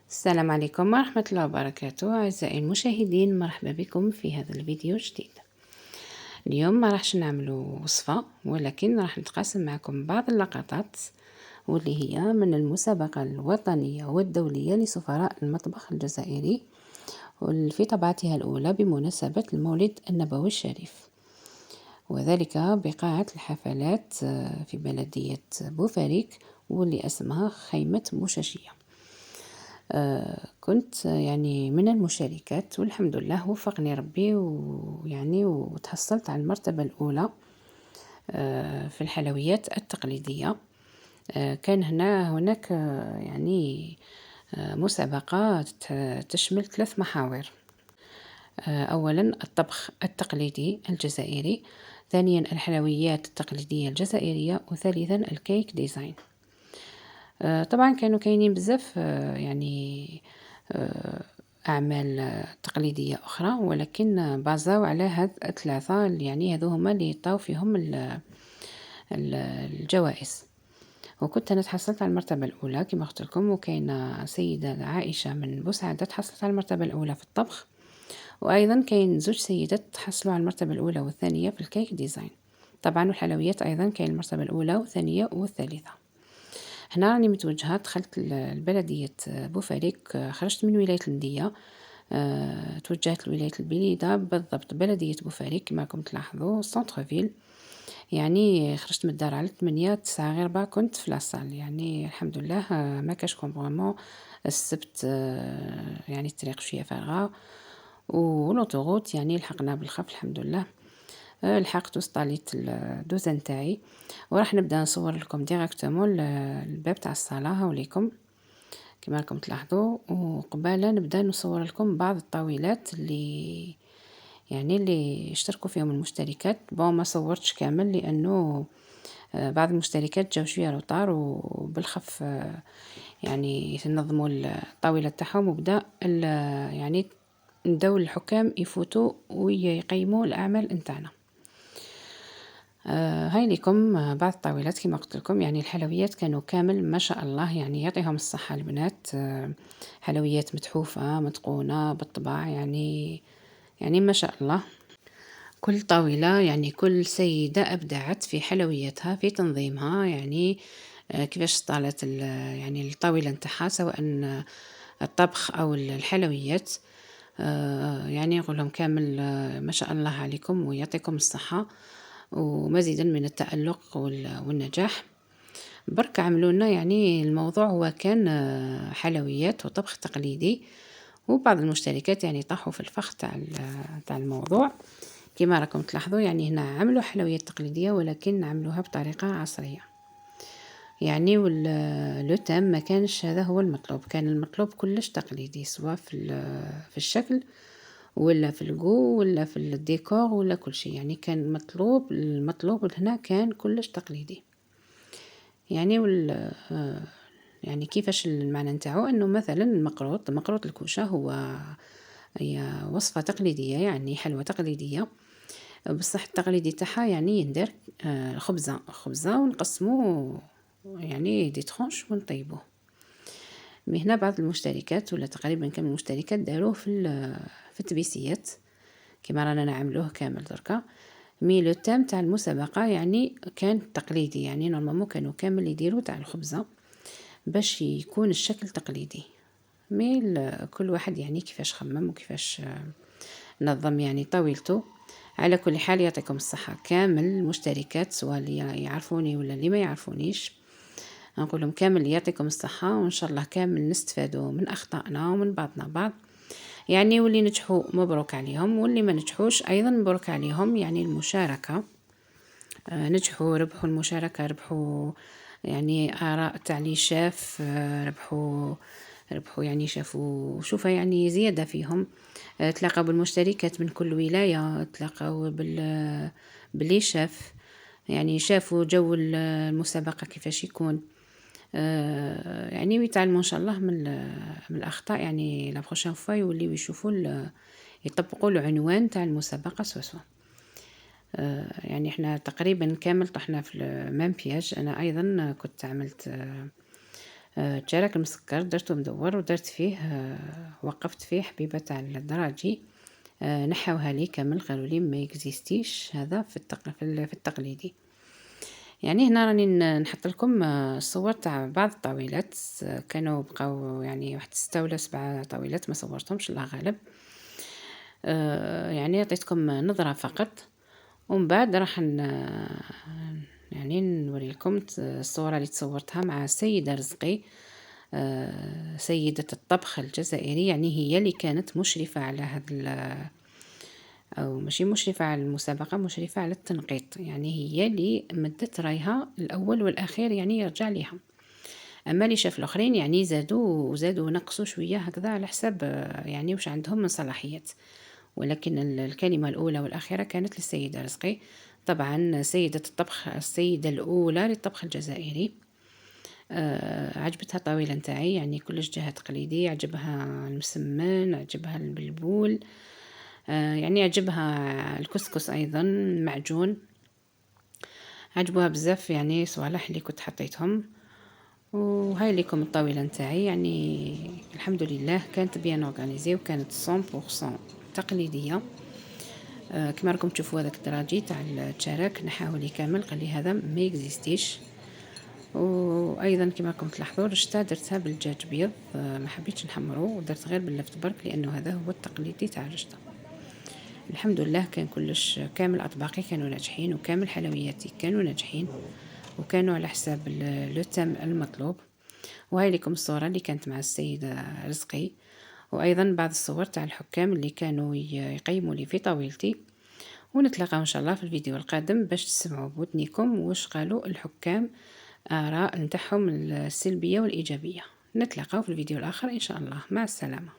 السلام عليكم ورحمة الله وبركاته. أعزائي المشاهدين، مرحبا بكم في هذا الفيديو الجديد. اليوم ما راحش نعملوا وصفة، ولكن راح نتقاسم معكم بعض اللقطات واللي هي من المسابقة الوطنية والدولية لسفراء المطبخ الجزائري، في طبعتها الأولى بمناسبة المولد النبوي الشريف، وذلك بقاعة الحفلات في بلدية بوفاريك، واللي اسمها خيمة بوشاشية. كنت يعني من المشاركات، والحمد لله وفقني ربي، ويعني وتحصلت على المرتبة الأولى في الحلويات التقليدية. كان هناك يعني مسابقة تشمل 3 محاور. أولا الطبخ التقليدي الجزائري، ثانيا الحلويات التقليدية الجزائرية، وثالثا الكيك ديزاين. طبعا كانوا كاينين بزاف يعني أعمال تقليدية أخرى، ولكن بازاو على هاد 3 يعني هذو هما اللي طاو فيهم الجوائز. وكنت أنا تحصلت على المرتبة الأولى كما قلت لكم، وكاينة سيدة عائشة من بوسعادة تحصلت على المرتبة الأولى في الطبخ، وأيضا كاين 2 سيدات تحصلوا على المرتبة الأولى والثانية في الكيك ديزاين. طبعا والحلويات أيضا كاين المرتبة الأولى والثانية والثالثة. هنا راني متوجهة، دخلت البلدية بوفاريك، خرجت من ولاية المدية، توجهت لولاية البليدة، بالضبط بلدية بوفاريك كما راكم تلاحظوا سونتر فيل. يعني خرجت من الدار على 8 9 غير 4 كنت في لاصال. يعني الحمد لله ما كاش كومبرمون. السبت يعني الطريق شويه فارغه، ولوطوغوت يعني لحقنا بالخف الحمد لله. لحقت وصلت الدوزه نتاعي، وراح نبدا نصور لكم ديريكتومون الباب تاع الصاله. هاوليكم كما راكم تلاحظوا، وقباله نبدا نصور لكم بعض الطاولات اللي اشتركوا فيهم المشتركات. ما صورتش كامل لانه بعض المشتركات جاو شويه روطار، وبالخف يعني ينظموا الطاوله تاعهم، وبدا يعني نداو الحكام يفوتوا ويقيموا الاعمال نتاعنا. هاي لكم بعض الطاولات كما قلت لكم. يعني الحلويات كانوا كامل ما شاء الله، يعني يعطيهم الصحة البنات. حلويات متحوفة متقونة بالطبع، يعني ما شاء الله. كل طاولة يعني كل سيدة أبدعت في حلوياتها في تنظيمها، يعني كيفاش طالت يعني الطاولة نتاعها، سواء الطبخ أو الحلويات. يعني نقول لهم كامل ما شاء الله عليكم ويعطيكم الصحة، ومزيدا من التألق والنجاح. برك عملوا لنا، يعني الموضوع هو كان حلويات وطبخ تقليدي، وبعض المشتركات يعني طاحوا في الفخ تاع الموضوع كما راكم تلاحظوا. يعني هنا عملوا حلويات تقليدية، ولكن عملوها بطريقة عصرية. يعني لو تام ما كانش هذا هو المطلوب، كان المطلوب كلش تقليدي، سواء في الشكل ولا في الجو ولا في الديكور ولا كل شيء. يعني كان المطلوب هنا كان كلش تقليدي. يعني يعني كيفاش المعنى نتاعو، انه مثلا مقروط الكوشه هي وصفه تقليديه، يعني حلوه تقليديه، بصح التقليدي تاعها يعني ندير خبزه ونقسمو يعني دي ترونش ونطيبوه. من هنا بعض المشتركات ولا تقريبا كامل المشتركات داروه في التبيسيات كما رانا نعملوه كامل دركا. لو تام تاع المسابقه يعني كان تقليدي، يعني نورمالمون كانوا كامل يديروا تاع الخبزه باش يكون الشكل تقليدي. كل واحد يعني كيفاش خمم وكيفاش نظم يعني طاولته. على كل حال يعطيكم الصحة كامل المشتركات، سواء اللي يعرفوني ولا اللي ما يعرفونيش، نقول لهم كامل يعطيكم الصحة، وإن شاء الله كامل نستفادوا من أخطائنا ومن بعضنا بعض. يعني واللي نجحوا مبروك عليهم، واللي ما نجحوش أيضا مبروك عليهم. يعني المشاركة نجحوا، ربحوا المشاركة، ربحوا يعني آراء تاع لي شاف، ربحوا يعني شوفوا يعني زيادة فيهم. تلاقوا بالمشتركات من كل ولاية، تلاقوا باللي شاف، يعني شافوا جو المسابقة كيفاش يكون. يعني ويتعلموا ان شاء الله من الاخطاء. يعني لا بروشين فوا يوليو يشوفوا يطبقوا العنوان تاع المسابقة سوا. يعني احنا تقريبا كامل طحنا في المام بياج. انا ايضا كنت عملت التشارك المسكر درته مدور ودرت فيه وقفت فيه حبيبة تاع الدراجي. نحوها لي كامل، قالوا لي ما يكزيستيش هذا في التقليدي. يعني هنا راني نحط لكم الصور تاع بعض الطاولات. كانوا بقاو يعني واحد 6 ولا 7 طاولات ما صورتهمش الله غالب. يعني عطيتكم نظرة فقط، ومن بعد راح يعني نوري لكم الصورة اللي تصورتها مع السيدة رزقي، سيدة الطبخ الجزائري. يعني هي اللي كانت مشرفة على هذا أو ماشي مشرفة على المسابقة، مشرفة على التنقيط. يعني هي اللي مدت رايها الأول والأخير يعني يرجع ليها. أما اللي شاف الآخرين يعني زادوا ونقصوا شوية هكذا على حساب يعني واش عندهم من صلاحيات. ولكن الكلمة الأولى والأخيرة كانت للسيدة رزقي، طبعا سيدة الطبخ، السيدة الأولى للطبخ الجزائري. عجبتها الطاولة نتاعي، يعني كلش جهة تقليدي. عجبها المسمن، عجبها البلبول، يعني عجبها الكسكس أيضا معجون. عجبوها بزاف يعني صوالح اللي كنت حطيتهم. وهاي لكم الطاولة نتاعي، يعني الحمد لله كانت بيان اورغانيزي وكانت 100% تقليدية. كما راكم تشوفوا هذاك الدراجي تاع التشارك نحاولي كامل، قال لي هذا ما يكزيستيش. وايضا كما راكم تلاحظوا رشته درتها بالدجاج بيض، ما حبيتش نحمرو ودرت غير باللفت برك لانه هذا هو التقليدي تاع الرشته. الحمد لله كان كلش كامل اطباقي كانوا ناجحين، وكامل حلوياتي كانوا ناجحين، وكانوا على حساب لو تام المطلوب. وهاي لكم الصورة اللي كانت مع السيدة رزقي، وايضا بعض الصور تاع الحكام اللي كانوا يقيموا لي في طاولتي. ونتلاقاو ان شاء الله في الفيديو القادم باش تسمعوا بودنيكم واش قالوا الحكام، آراء نتاعهم السلبية والإيجابية. نتلاقاو في الفيديو الآخر إن شاء الله. مع السلامة.